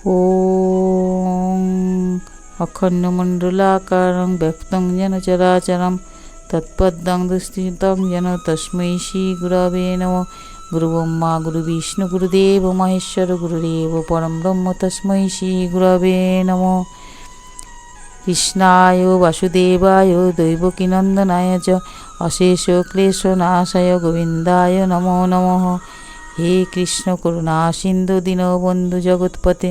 ॐ अखण्डमण्डलाकारं व्यक्तं येन चराचरं तत्पदं दृष्टितं येन तस्मै श्रीगुरवे नमः। गुरुब्रह्मा गुरुविष्णु गुरुदेव महेश्वर गुरुदेव परं ब्रह्म तस्मै श्रीगुरवे नमः। कृष्णाय वासुदेवाय दैवकीनन्दनाय च अशेष क्लेशनाशाय गोविन्दाय नमो नमः। हे कृष्ण करुणा सिन्धु दीनबन्धु जगत्पते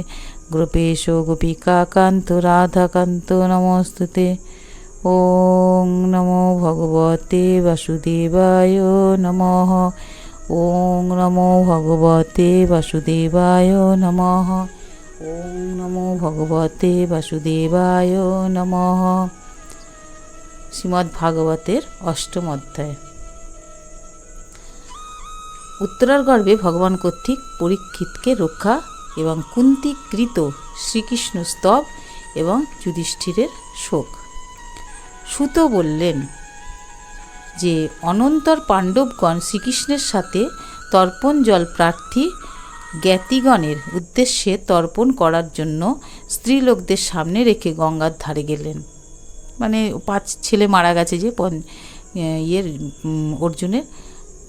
गोपेश गोपिकान्त राधाकान्त नमोस्तुते। ॐ नमो भगवते वासुदेवाय नमः। ॐ नमो भगवते वासुदेवाय नमः। ॐ नमो भगवते वासुदेवाय नमः। শ্রীমদ্ভাগবতের অষ্টম অধ্যায়। উত্তরার গর্ভে ভগবান কর্তৃক পরীক্ষিতকে রক্ষা এবং কুন্তিকৃত শ্রীকৃষ্ণ স্তব এবং যুধিষ্ঠিরের শোক। সুত বললেন যে অনন্তর পাণ্ডবগণ শ্রীকৃষ্ণের সাথে তর্পণ জল প্রার্থী জ্ঞাতিগণের উদ্দেশ্যে তর্পণ করার জন্য স্ত্রীলোকদের সামনে রেখে গঙ্গার ধারে গেলেন। মানে 5 ছেলে মারা গেছে যে অর্জুনের,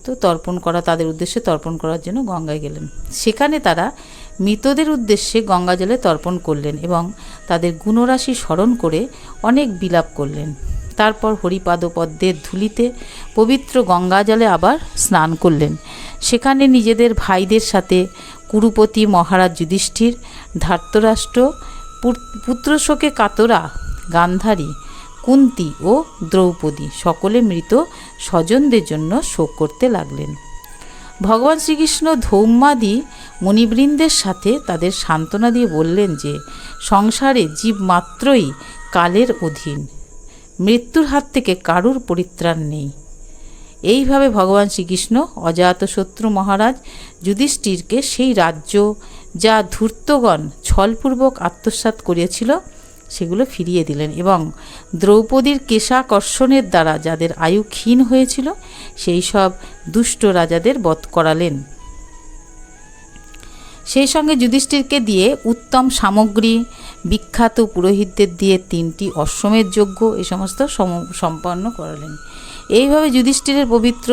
তো তর্পণ করা তাদের উদ্দেশ্যে তর্পণ করার জন্য গঙ্গায় গেলেন। সেখানে তারা মৃতদের উদ্দেশ্যে গঙ্গা জলে তর্পণ করলেন এবং তাদের গুণরাশি স্মরণ করে অনেক বিলাপ করলেন। তারপর হরিপাদ পদ্মের ধূলিতে পবিত্র গঙ্গা জলে আবার স্নান করলেন। সেখানে নিজেদের ভাইদের সাথে কুরুপতি মহারাজ যুধিষ্ঠির, ধার্তরাষ্ট্র, পুত্রশোকে কাতরা গান্ধারী, কুন্তি ও দ্রৌপদী সকলে মৃত স্বজনদের জন্য শোক করতে লাগলেন। ভগবান শ্রীকৃষ্ণ ধৌম্যাদি মুনিবৃন্দের সাথে তাদের সান্ত্বনা দিয়ে বললেন যে সংসারে জীব মাত্রই কালের অধীন, মৃত্যুর হাত থেকে কারুর পরিত্রাণ নেই। এইভাবে ভগবান শ্রীকৃষ্ণ অজাতশত্রু মহারাজ যুধিষ্ঠিরকে সেই রাজ্য যা ধূর্তগণ ছলপূর্বক আত্মসাৎ করিয়াছিল সেগুলো ফিরিয়ে দিলেন এবং দ্রৌপদীর কেশাকর্ষণের দ্বারা যাদের আয়ু ক্ষীণ হয়েছিল সেই সব দুষ্ট রাজাদের বধ করালেন। সেই সঙ্গে যুধিষ্ঠিরকে দিয়ে উত্তম সামগ্রী, বিখ্যাত পুরোহিতদের দিয়ে 3টি অশ্বমেধ যজ্ঞ এই সমস্ত সম্পন্ন করালেন। এইভাবে যুধিষ্ঠিরের পবিত্র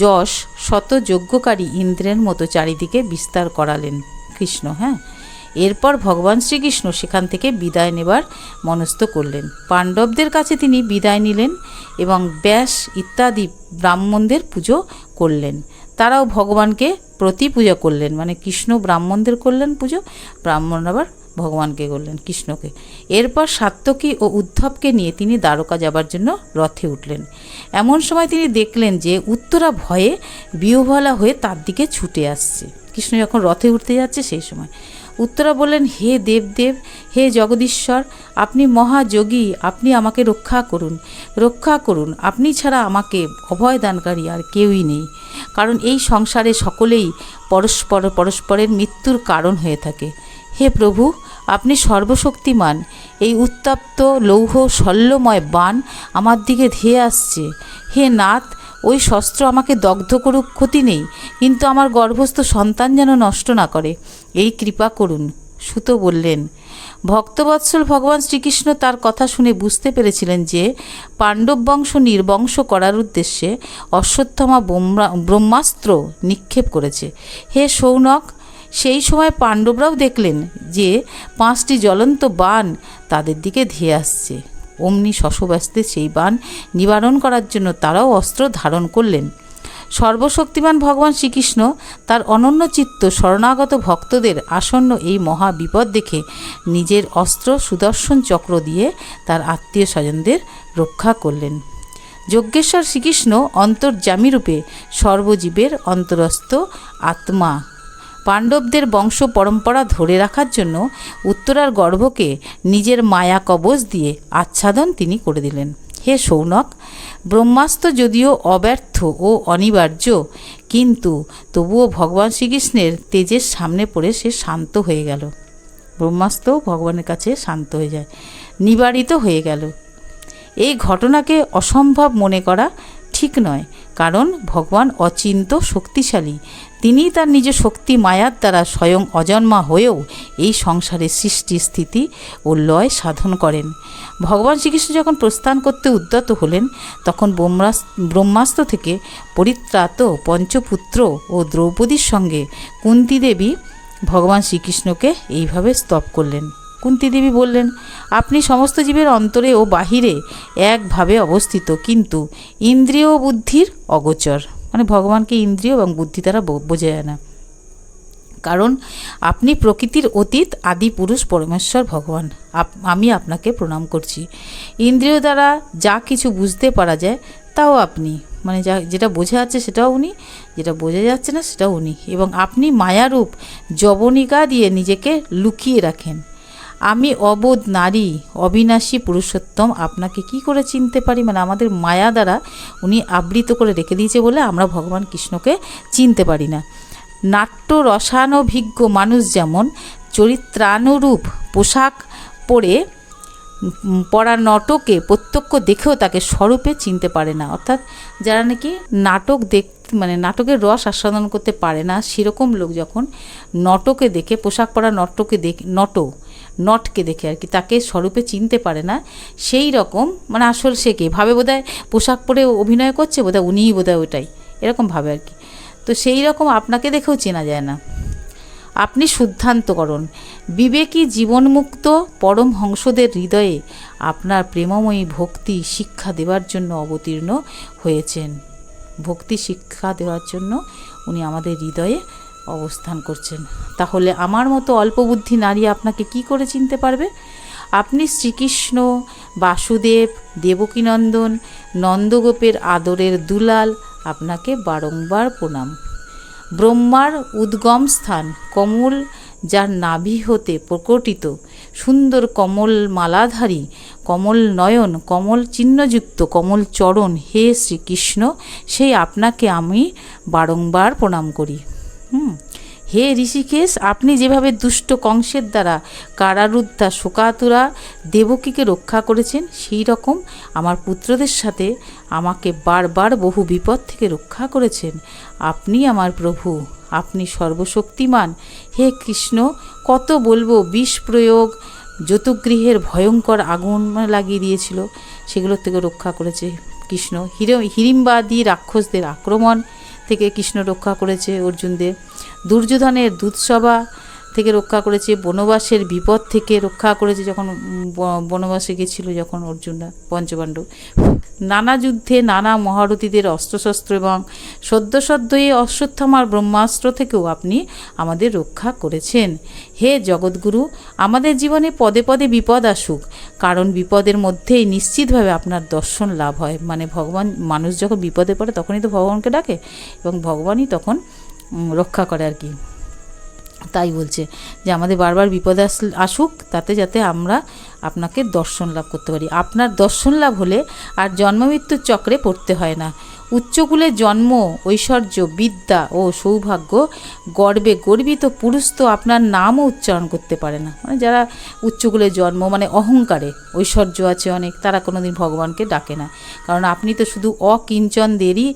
যশ শত যজ্ঞকারী ইন্দ্রের মতো চারিদিকে বিস্তার করালেন কৃষ্ণ। এরপর ভগবান শ্রীকৃষ্ণ সেখান থেকে বিদায় নেবার মনস্থ করলেন। পাণ্ডবদের কাছে তিনি বিদায় নিলেন এবং ব্যাস ইত্যাদি ব্রাহ্মণদের পুজো করলেন। তারাও ভগবানকে প্রতি পূজা করলেন, মানে কৃষ্ণ ব্রাহ্মণদের করলেন পুজো, ব্রাহ্মণ আবার ভগবানকে করলেন, কৃষ্ণকে। এরপর সাত্যকী ও উদ্ধবকে নিয়ে তিনি দ্বারকা যাবার জন্য রথে উঠলেন। এমন সময় তিনি দেখলেন যে উত্তরা ভয়ে বিহ্বলা হয়ে তার দিকে ছুটে আসছে। কৃষ্ণ যখন রথে উঠতে যাচ্ছে সেই সময় উত্তরা বললেন, হে দেবদেব, হে জগদীশ্বর, আপনি মহাযোগী, আপনি আমাকে রক্ষা করুন, রক্ষা করুন। আপনি ছাড়া আমাকে অভয়দানকারী আর কেউই নেই, কারণ এই সংসারে সকলেই পরস্পরের মৃত্যুর কারণ হয়ে থাকে। হে প্রভু, আপনি সর্বশক্তিমান। এই উত্তপ্ত লৌহ শল্যময় বাণ আমার দিকে ধেয়ে আসছে। হে নাথ, ওই শস্ত্র আমাকে দগ্ধ করুক, ক্ষতি নেই, কিন্তু আমার গর্ভস্থ সন্তান যেন নষ্ট না করে, এই কৃপা করুন। সুত বললেন, ভক্তবৎসল ভগবান শ্রীকৃষ্ণ তার কথা শুনে বুঝতে পেরেছিলেন যে পাণ্ডব বংশ নির্বংশ করার উদ্দেশ্যে অশ্বত্থামা ব্রহ্মাস্ত্র নিক্ষেপ করেছে। হে শৌনক, সেই সময় পাণ্ডবরাও দেখলেন যে 5টি জ্বলন্ত বাণ তাদের দিকে ধেয়ে আসছে। অমনি শশব্যস্তে সেই বাণ নিবারণ করার জন্য তারাও অস্ত্র ধারণ করলেন। সর্বশক্তিমান ভগবান শ্রীকৃষ্ণ তার অনন্য চিত্ত শরণাগত ভক্তদের আসন্ন এই মহা বিপদ দেখে নিজের অস্ত্র সুদর্শন চক্র দিয়ে তার আত্মীয় স্বজনদের রক্ষা করলেন। যজ্ঞেশ্বর শ্রীকৃষ্ণ অন্তর্যামীরূপে সর্বজীবের অন্তরস্থ আত্মা। পাণ্ডবদের বংশ পরম্পরা ধরে রাখার জন্য উত্তরার গর্ভকে নিজের মায়া কবচ দিয়ে আচ্ছাদন তিনি করে দিলেন। হে শৌনক, ব্রহ্মাস্ত্র যদিও অব্যর্থ ও অনিবার্য, কিন্তু তবুও ভগবান শ্রীকৃষ্ণের তেজের সামনে পড়ে সে শান্ত হয়ে গেল। ব্রহ্মাস্ত্রও ভগবানের কাছে শান্ত হয়ে যায়, নিবারিত হয়ে গেল। এই ঘটনাকে অসম্ভব মনে করা ঠিক নয়, কারণ ভগবান অচিন্ত শক্তিশালী। তিনি তার নিজ শক্তি মায়ার দ্বারা স্বয়ং অজন্মা হয়েও এই সংসারে সৃষ্টি স্থিতি ও লয় সাধন করেন। ভগবান শ্রীকৃষ্ণ যখন প্রস্থান করতে উদ্যত হলেন, তখন ব্রহ্মাস্ত্র থেকে পরিত্রাত পঞ্চপুত্র ও দ্রৌপদীর সঙ্গে কুন্তী দেবী ভগবান শ্রীকৃষ্ণকে এইভাবে স্তব করলেন। কুন্তী দেবী বললেন, আপনি সমস্ত জীবের অন্তরে ও বাহিরে একভাবে অবস্থিত, কিন্তু ইন্দ্রিয় ও বুদ্ধির অগোচর। মানে ভগবানকে ইন্দ্রিয় এবং বুদ্ধি দ্বারা বোঝা যায় না, কারণ আপনি প্রকৃতির অতীত আদি পুরুষ পরমেশ্বর ভগবান। আমি আপনাকে প্রণাম করছি। ইন্দ্রিয় দ্বারা যা কিছু বুঝতে পারা যায় তাও আপনি, মানে যেটা বোঝা যাচ্ছে সেটাও উনি, যেটা বোঝা যাচ্ছে না সেটাও উনি, এবং আপনি মায়ারূপ যবনিকা দিয়ে নিজেকে লুকিয়ে রাখেন। আমি অবোধ নারী, অবিনাশী পুরুষোত্তম, আপনাকে কি করে চিনতে পারি? মানে আমাদের মায়া দ্বারা উনি আবৃত করে রেখে দিয়েছে বলে আমরা ভগবান কৃষ্ণকে চিনতে পারি না। নাট্য রসানভিজ্ঞ মানুষ যেমন চরিত্রানুরূপ পোশাক পরা নটকে প্রত্যক্ষ দেখেও তাকে স্বরূপে চিনতে পারে না, অর্থাৎ যারা নাকি নাটক মানে নাটকের রস আস্বাদন করতে পারে না, সেরকম লোক যখন নটকে দেখে, পোশাক পরা নটকে দেখে আর কি, তাকে স্বরূপে চিনতে পারে না। সেই রকম মানে আসল সে কে ভাবে, বোধহয় পোশাক পরে অভিনয় করছে, বোধহয় উনিই বোধহয় ওটাই, এরকম ভাবে আর কি। তো সেই রকম আপনাকে দেখেও চেনা যায় না। আপনি শুদ্ধান্তকরণ, বিবেকী জীবনমুক্ত পরমহংসদের হৃদয়ে আপনার প্রেমময়ী ভক্তি শিক্ষা দেওয়ার জন্য অবতীর্ণ হয়েছেন। ভক্তি শিক্ষা দেওয়ার জন্য উনি আমাদের হৃদয়ে অবস্থান করছেন। তাহলে আমার মতো অল্পবুদ্ধি নারী আপনাকে কি করে চিনতে পারবে? আপনি শ্রীকৃষ্ণ, বাসুদেব, দেবকীনন্দন, নন্দগোপের আদরের দুলাল, আপনাকে বারংবার প্রণাম। ব্রহ্মার উদ্গম স্থান কমল, যার নাভি হতে প্রকটিত সুন্দর কমল মালাধারী, কমল নয়ন, কমল চিহ্নযুক্ত কমল চরণ, হে শ্রীকৃষ্ণ, সেই আপনাকে আমি বারংবার প্রণাম করি। হে ঋষিকেশ, আপনি যেভাবে দুষ্ট কংসের দ্বারা কারারুদ্ধা শোকাতুরা দেবকীকে রক্ষা করেছেন, সেই রকম আমার পুত্রদের সাথে আমাকে বারবার বহু বিপদ থেকে রক্ষা করেছেন। আপনি আমার প্রভু, আপনি সর্বশক্তিমান। হে কৃষ্ণ, কত বলবো, বিষ প্রয়োগ, যতুগৃহের ভয়ঙ্কর আগুন লাগিয়ে দিয়েছিল, সেগুলোর থেকে রক্ষা করেছে কৃষ্ণ। হিড়িম্বাদি রাক্ষসদের আক্রমণ থেকে কৃষ্ণ রক্ষা করেছে অর্জুনদের, দুর্যোধনের দুধসভা থেকে রক্ষা করেছে, বনবাসের বিপদ থেকে রক্ষা করেছে যখন বনবাসে গেছিল যখন অর্জুনরা, পঞ্চপাণ্ডব, নানা যুদ্ধে নানা মহারথীদের অস্ত্রশস্ত্র এবং সদ্যই অশ্বত্থামার ব্রহ্মাস্ত্র থেকেও আপনি আমাদের রক্ষা করেছেন। হে জগৎগুরু, আমাদের জীবনে পদে পদে বিপদ আসুক, কারণ বিপদের মধ্যেই নিশ্চিতভাবে আপনার দর্শন লাভ হয়। মানে ভগবান, মানুষ যখন বিপদে পড়ে তখনই তো ভগবানকে ডাকে এবং ভগবানই তখন রক্ষা করে আর কি। তাই বলছে যে আমাদের বারবার বিপদ আসুক, তাতে যাতে আমরা আপনাকে দর্শন লাভ করতে পারি। আপনার দর্শন লাভ হলে আর জন্মমৃত্যুর চক্রে পড়তে হয় না। উচ্চকুলে জন্ম, ঐশ্বর্য, বিদ্যা ও সৌভাগ্য গর্বে গর্বিত পুরুষ তো আপনার নামও উচ্চারণ করতে পারে না। মানে যারা উচ্চকুলে জন্ম, মানে অহংকারে, ঐশ্বর্য আছে অনেক, তারা কোনোদিন ভগবানকে ডাকে না, কারণ আপনি তো শুধু অকিঞ্চনদেরই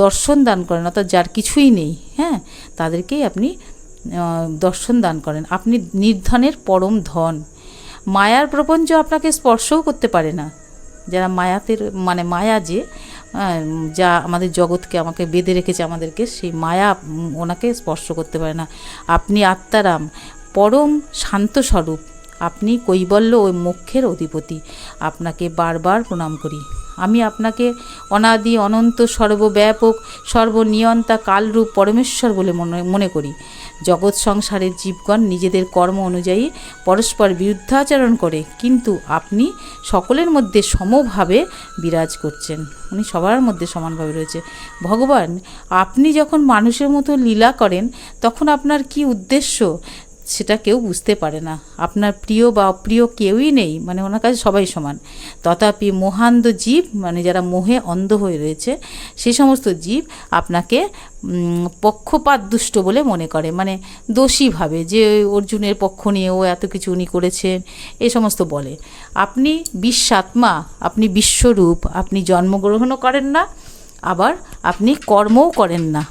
দর্শন দান করেন, অর্থাৎ যার কিছুই নেই, হ্যাঁ, তাদেরকেই আপনি দর্শন দান করেন। আপনি নির্ধনের পরম ধন। মায়ার প্রপঞ্চ আপনাকে স্পর্শও করতে পারে না। যারা মানে মায়া যে যা আমাদের জগৎকে আমাকে বেঁধে রেখেছে আমাদেরকে, সেই মায়া ওনাকে স্পর্শ করতে পারে না। আপনি আত্মারাম, পরম শান্ত স্বরূপ, আপনি কৈবল্য ও মোক্ষের অধিপতি। আপনাকে বারবার প্রণাম করি। আমি আপনাকে অনাদি অনন্ত সর্বব্যাপক সর্বনিয়ন্তা কালরূপ পরমেশ্বর বলে মনে করি। জগৎ সংসারের জীবগণ নিজেদের কর্ম অনুযায়ী পরস্পর বিরুদ্ধাচরণ করে, কিন্তু আপনি সকলের মধ্যে সমভাবে বিরাজ করছেন। উনি সবার মধ্যে সমানভাবে রয়েছে। ভগবান, আপনি যখন মানুষের মতো লীলা করেন তখন আপনার কি উদ্দেশ্য সেটা কেউ বুঝতে পারে না। আপনার প্রিয় বা অপ্রিয় কেউই নেই, মানে ওনার কাছে সবাই সমান। তথাপি মোহান্ধ জীব, মানে যারা মোহে অন্ধ হয়ে রয়েছে, সেই সমস্ত জীব আপনাকে পক্ষপাত দুষ্ট বলে মনে করে, মানে দোষী ভাবে যে অর্জুনের পক্ষ নিয়ে ও এত কিছু উনি করেছেন, এই সমস্ত বলে। আপনি বিশ্বাত্মা, আপনি বিশ্বরূপ, আপনি জন্মগ্রহণও করেন না, আবার আপনি কর্মও করেন না,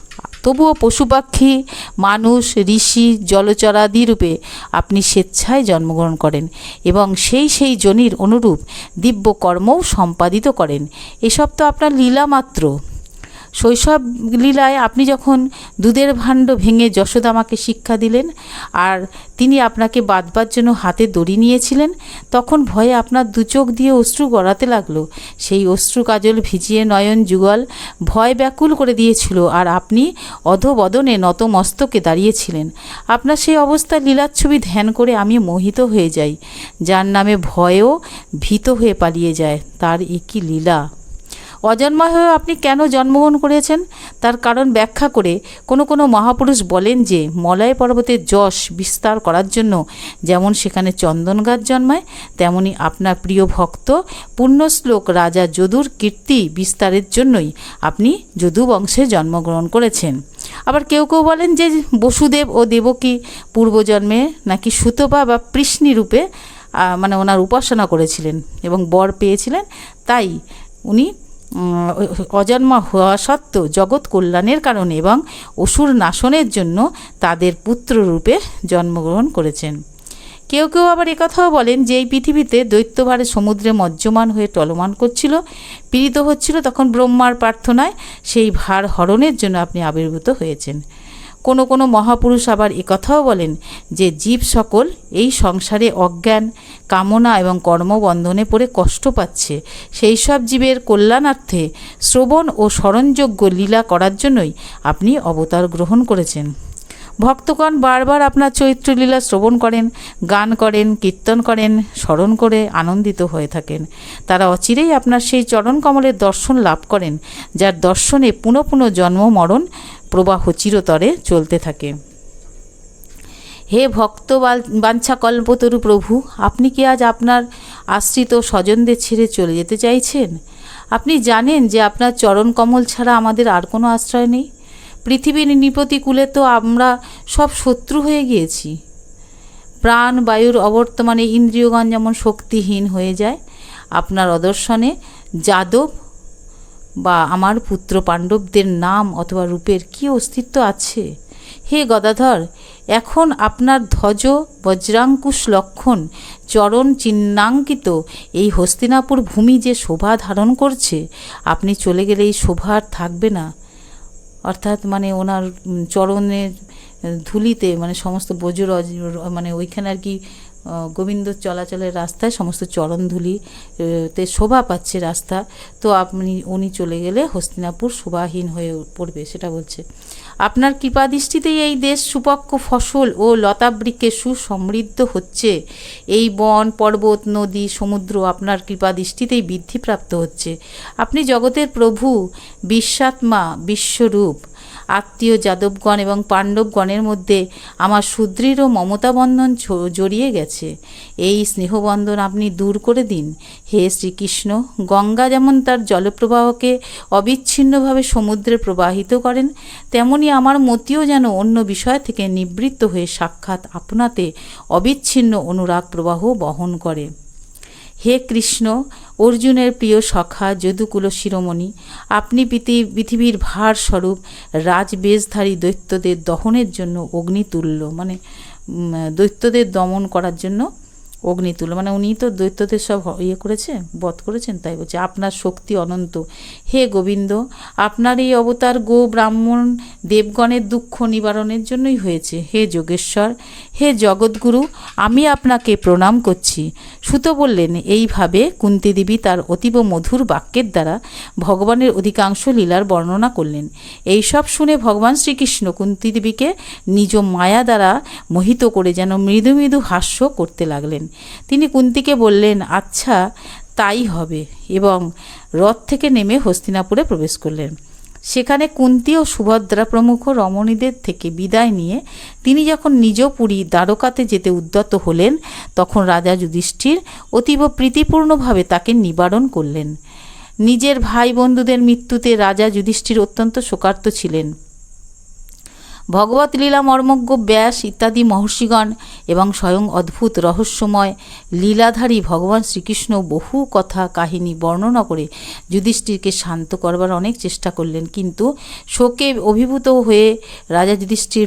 তবুও পশু পাখি, মানুষ, ঋষি, জলচরাদি রূপে আপনি স্বেচ্ছায় জন্মগ্রহণ করেন এবং সেই যোনির অনুরূপ দিব্য কর্মও সম্পাদিত করেন। এসব তো আপনার লীলা মাত্র। শৈশব লীলায় আপনি যখন দুধের ভাণ্ড ভেঙে যশোদামাকে শিক্ষা দিলেন আর তিনি আপনাকে বাঁধবার জন্য হাতে দড়ি নিয়েছিলেন, তখন ভয়ে আপনার দু চোখ দিয়ে অশ্রু গড়াতে লাগলো। সেই অশ্রু কাজল ভিজিয়ে নয়ন যুগল ভয় ব্যাকুল করে দিয়েছিল, আর আপনি অধবদনে নতমস্তকে দাঁড়িয়েছিলেন। আপনার সেই অবস্থায় লীলার ছবি ধ্যান করে আমি মোহিত হয়ে যাই। যার নামে ভয়েও ভীত হয়ে পালিয়ে যায়, তার একই লীলা। অজন্মা হয়েও আপনি কেন জন্মগ্রহণ করেছেন তার কারণ ব্যাখ্যা করে কোনো মহাপুরুষ বলেন যে মলয় পর্বতের যশ বিস্তার করার জন্য যেমন সেখানে চন্দন গাছ জন্মায়, তেমনি আপনার প্রিয় ভক্ত পুণ্যশ্লোক রাজা যদুর কীর্তি বিস্তারের জন্যই আপনি যদু বংশে জন্মগ্রহণ করেছেন। আবার কেউ বলেন যে বসুদেব ও দেবকী পূর্বজন্মে নাকি সুতপা বা পৃষ্ণী রূপে মানে ওনার উপাসনা করেছিলেন এবং বর পেয়েছিলেন, তাই উনি অজন্মা হওয়া সত্ত্বেও জগৎ কল্যাণের কারণে এবং অসুর নাশনের জন্য তাদের পুত্ররূপে জন্মগ্রহণ করেছেন। কেউ আবার একথাও বলেন যে এই পৃথিবীতে দৈত্যভারে সমুদ্রে মজ্জমান হয়ে টলমান করছিল, পীড়িত হচ্ছিল, তখন ব্রহ্মার প্রার্থনায় সেই ভার হরণের জন্য আপনি আবির্ভূত হয়েছেন। কোনো মহাপুরুষ আবার একথাও বলেন যে জীব সকল এই সংসারে অজ্ঞান, কামনা এবং কর্মবন্ধনে পড়ে কষ্ট পাচ্ছে, সেই সব জীবের কল্যাণার্থে শ্রবণ ও স্মরণযোগ্য লীলা করার জন্যই আপনি অবতার গ্রহণ করেছেন। ভক্তগণ বারবার আপনার চৈত্রলীলা শ্রবণ করেন, গান করেন, কীর্তন করেন, স্মরণ করে আনন্দিত হয়ে থাকেন। তারা অচিরেই আপনার সেই চরণ কমলের দর্শন লাভ করেন, যার দর্শনে পুনঃ জন্ম মরণ প্রবাহ চিরতরে চলতে থাকে। হে ভক্ত বাঞ্ছা কল্পতরু প্রভু, আপনি কি আজ আপনার আশ্রিত স্বজনদের ছেড়ে চলে যেতে চাইছেন? আপনি জানেন যে আপনার চরণ কমল ছাড়া আমাদের আর কোনো আশ্রয় নেই। পৃথিবীর নিপতিকূলে তো আমরা সব শত্রু হয়ে গিয়েছি। প্রাণ বায়ুর অবর্তমানে ইন্দ্রিয়গণ যেমন শক্তিহীন হয়ে যায়, আপনার অদর্শনে যাদব বা আমার পুত্র পাণ্ডবদের নাম অথবা রূপের কি অস্তিত্ব আছে? হে গদাধর, এখন আপনার ধ্বজ বজ্রাঙ্কুশ লক্ষণ চরণ চিহ্নাঙ্কিত এই হস্তিনাপুর ভূমি যে শোভা ধারণ করছে, আপনি চলে গেলে এই শোভা আর থাকবে না। অর্থাৎ মানে ওনার চরণের ধুলিতে মানে সমস্ত বজ্র মানে ওইখানে আর কি গোবিন্দ চলাচলের রাস্তায় সমস্ত চরণধুলিতে শোভা পাচ্ছে রাস্তা, তো উনি চলে গেলে হস্তিনাপুর শোভাহীন হয়ে পড়বে, সেটা বলছে। আপনার কৃপাদৃষ্টিতেই এই দেশ সুপক্ষ ফসল ও লতাবৃক্ষে সুসমৃদ্ধ হচ্ছে। এই বন, পর্বত, নদী, সমুদ্র আপনার কৃপাদৃষ্টিতেই বৃদ্ধিপ্রাপ্ত হচ্ছে। আপনি জগতের প্রভু, বিশ্বাত্মা, বিশ্বরূপ। আত্মীয় যাদবগণ এবং পাণ্ডবগণের মধ্যে আমার সুদৃঢ় মমতাবন্ধন জড়িয়ে গেছে। এই স্নেহবন্ধন আপনি দূর করে দিন। হে শ্রীকৃষ্ণ, গঙ্গা যেমন তার জলপ্রবাহকে অবিচ্ছিন্নভাবে সমুদ্রে প্রবাহিত করেন, তেমনি আমার মতিও যেন অন্য বিষয় থেকে নিবৃত্ত হয়ে সাক্ষাৎ আপনাতে অবিচ্ছিন্ন অনুরাগ প্রবাহ বহন করে। হে কৃষ্ণ, অর্জুনের প্রিয় সখা, যদুকুল শিরোমণি, আপনি পৃথিবীর ভার স্বরূপ রাজবেশধারী দৈত্যদের দহনের জন্য অগ্নিতুল্য, মানে দৈত্যদের দমন করার জন্য অগ্নিতুল্য, মানে উনি তো দৈত্যদের সব করেছে, বধ করেছেন, তাই বলছে আপনার শক্তি অনন্ত। হে গোবিন্দ, আপনার এই অবতার গো ব্রাহ্মণ দেবগণের দুঃখ নিবারণের জন্যই হয়েছে। হে যোগেশ্বর, হে জগৎগুরু, আমি আপনাকে প্রণাম করছি। সুত বললেন, এইভাবে কুন্তি দেবী তার অতীব মধুর বাক্যের দ্বারা ভগবানের অধিকাংশ লীলার বর্ণনা করলেন। এই সব শুনে ভগবান শ্রীকৃষ্ণ কুন্তি দেবীকে নিজ মায়া দ্বারা মোহিত করে যেন মৃদু মৃদু হাস্য করতে লাগলেন। তিনি কুন্তিকে বললেন, আচ্ছা তাই হবে, এবং রথ থেকে নেমে হস্তিনাপুরে প্রবেশ করলেন। সেখানে কুন্তি ও সুভদ্রা প্রমুখ রমণীদের থেকে বিদায় নিয়ে তিনি যখন নিজ পুরী দ্বারকাতে যেতে উদ্যত হলেন, তখন রাজা যুধিষ্ঠির অতীব প্রীতিপূর্ণভাবে তাকে নিবারণ করলেন। নিজের ভাই বন্ধুদের মৃত্যুতে রাজা যুধিষ্ঠির অত্যন্ত শোকার্ত ছিলেন। ভগবত লীলা মর্মজ্ঞ ব্যাস ইত্যাদি মহর্ষিগণ এবং স্বয়ং অদ্ভুত রহস্যময় লীলাধারী ভগবান শ্রীকৃষ্ণ বহু কথা কাহিনী বর্ণনা করে যুধিষ্ঠিরকে শান্ত করবার অনেক চেষ্টা করলেন, কিন্তু শোকে অভিভূত হয়ে রাজা যুধিষ্ঠির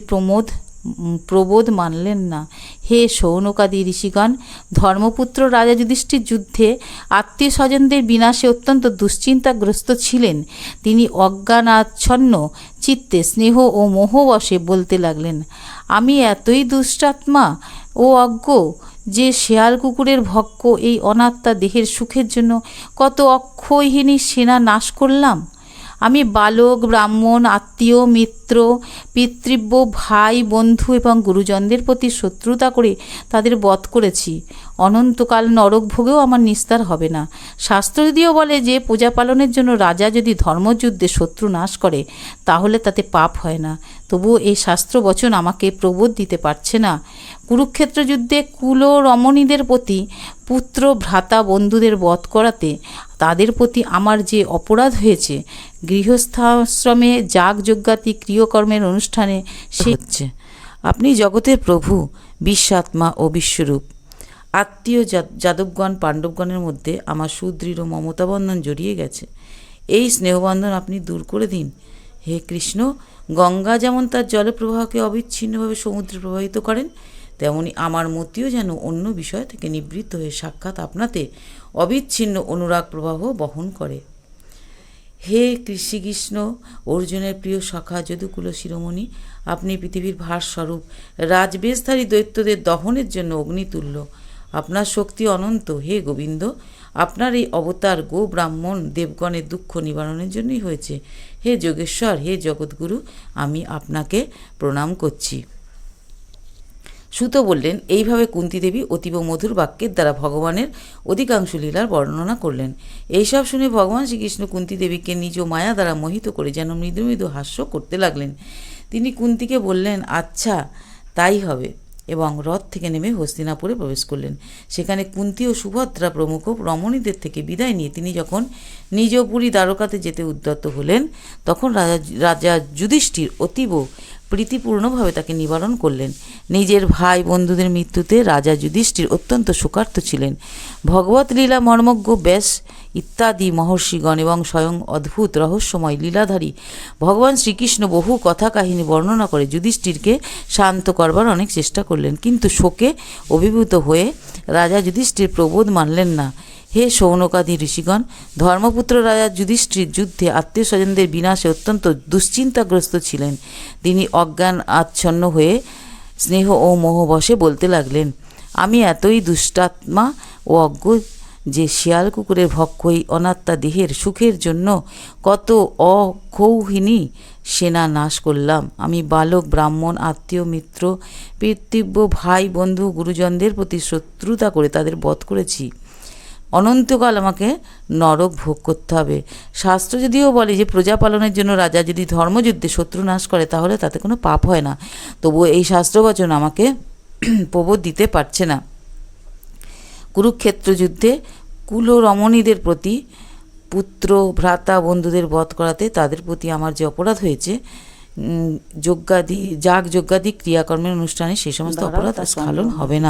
প্রবোধ মানলেন না। হে শৌনকাদি ঋষিগণ, ধর্মপুত্র রাজা যুধিষ্ঠির যুদ্ধে আত্মীয় স্বজনদের বিনাশে অত্যন্ত দুশ্চিন্তাগ্রস্ত ছিলেন। তিনি অজ্ঞানাচ্ছন্ন চিত্তে স্নেহ ও মোহবশে বলতে লাগলেন, আমি এতই দুষ্টাত্মা ও অজ্ঞ যে শেয়াল কুকুরের ভক্ষ এই অনাত্মা দেহের সুখের জন্য কত অক্ষয়হীনী সেনা নাশ করলাম। আমি বালক, ব্রাহ্মণ, আত্মীয়, মিত্র, পিতৃব্য, ভাই, বন্ধু এবং গুরুজনদের প্রতি শত্রুতা করে তাদের বধ করেছি। অনন্তকাল নরক ভোগেও আমার নিস্তার হবে না। শাস্ত্র যদিও বলে যে প্রজা পালনের জন্য রাজা যদি ধর্মযুদ্ধে শত্রু নাশ করে তাহলে তাতে পাপ হয় না, তবুও এই শাস্ত্র বচন আমাকে প্রবোধ দিতে পারছে না। কুরুক্ষেত্র যুদ্ধে কুল রমণীদের প্রতি পুত্র, ভ্রাতা, বন্ধুদের বধ করাতে তাদের প্রতি আমার যে অপরাধ হয়েছে, গৃহস্থাশ্রমে যাগযজ্ঞাদি ক্রিয়কর্মের অনুষ্ঠানে সে হচ্ছে। আপনি জগতের প্রভু, বিশ্বাত্মা ও বিশ্বরূপ। আত্মীয় যাদবগণ, পাণ্ডবগণের মধ্যে আমার সুদৃঢ় মমতাবন্ধন জড়িয়ে গেছে। এই স্নেহবন্ধন আপনি দূর করে দিন। হে কৃষ্ণ, গঙ্গা যেমন তার জলপ্রবাহকে অবিচ্ছিন্নভাবে সমুদ্রে প্রবাহিত করেন, তেমনি আমার মতিও যেন অন্য বিষয় থেকে নিবৃত্ত হয়ে সাক্ষাৎ আপনাতে অবিচ্ছিন্ন অনুরাগ প্রবাহ বহন করে। হে শ্রীকৃষ্ণ, অর্জুনের প্রিয় সখা যদুকুল শিরোমণি, আপনি পৃথিবীর ভারস্বরূপ রাজবেশধারী দৈত্যদের দহনের জন্য অগ্নিতুল্য। আপনার শক্তি অনন্ত। হে গোবিন্দ, আপনার এই অবতার গো ব্রাহ্মণ দেবগণের দুঃখ নিবারণের জন্যই হয়েছে। হে যোগেশ্বর, হে জগৎগুরু, আমি আপনাকে প্রণাম করছি। সুত বললেন, এইভাবে কুন্তী দেবী অতীব মধুর বাক্যের দ্বারা ভগবানের অধিকাংশ লীলার বর্ণনা করলেন। এইসব শুনে ভগবান শ্রীকৃষ্ণ কুন্তী দেবীকে নিজ মায়া দ্বারা মোহিত করে যেন মৃদু মৃদু হাস্য করতে লাগলেন। তিনি কুন্তীকে বললেন, আচ্ছা তাই হবে, এবং রথ থেকে নেমে হস্তিনাপুরে প্রবেশ করলেন। সেখানে কুন্তী ও সুভদ্রা প্রমুখ রমণীদের থেকে বিদায় নিয়ে তিনি যখন নিজ পুরী দ্বারকাতে যেতে উদ্যত হলেন, তখন রাজা যুধিষ্ঠির অতীব প্রীতিপূর্ণভাবে তাকে নিবারণ করলেন। নিজের ভাই বন্ধুদের মৃত্যুতে রাজা যুধিষ্ঠির অত্যন্ত শোকার্ত ছিলেন। ভগবত লীলা মর্মজ্ঞ ব্যাস ইত্যাদি মহর্ষিগণ এবং স্বয়ং অদ্ভুত রহস্যময় লীলাধারী ভগবান শ্রীকৃষ্ণ বহু কথা কাহিনী বর্ণনা করে যুধিষ্ঠিরকে শান্ত করবার অনেক চেষ্টা করলেন, কিন্তু শোকে অভিভূত হয়ে রাজা যুধিষ্ঠির প্রবোধ মানলেন না। হে শৌনকাদি ঋষিগণ, ধর্মপুত্র রাজা যুধিষ্ঠির যুদ্ধে আত্মীয় স্বজনদের বিনাশে অত্যন্ত দুশ্চিন্তাগ্রস্ত ছিলেন। তিনি অজ্ঞান আচ্ছন্ন হয়ে স্নেহ ও মোহবশে বলতে লাগলেন, আমি এতই দুষ্টাত্মা ও অজ্ঞ যে শিয়াল কুকুরের ভক্ষ এই অনাত্মা দেহের সুখের জন্য কত অক্ষৌহিনী সেনা নাশ করলাম। আমি বালক, ব্রাহ্মণ, আত্মীয়, মিত্র, পিতৃব্য, ভাই, বন্ধু, গুরুজনদের প্রতি শত্রুতা করে তাদের বধ করেছি। অনন্তকাল আমাকে নরক ভোগ করতে হবে। শাস্ত্র যদিও বলে যে প্রজা পালনের জন্য রাজা যদি ধর্মযুদ্ধে শত্রু নাশ করে তাহলে তাতে কোনো পাপ হয় না, তবুও এই শাস্ত্রবচন আমাকে প্রবোধ দিতে পারছে না। কুরুক্ষেত্র যুদ্ধে কুল রমণীদের প্রতি পুত্র, ভ্রাতা, বন্ধুদের বধ করাতে তাদের প্রতি আমার যে অপরাধ হয়েছে, যাগযজ্ঞাদি ক্রিয়াকর্মের অনুষ্ঠানে সেই সমস্ত অপরাধ স্খলন হবে না।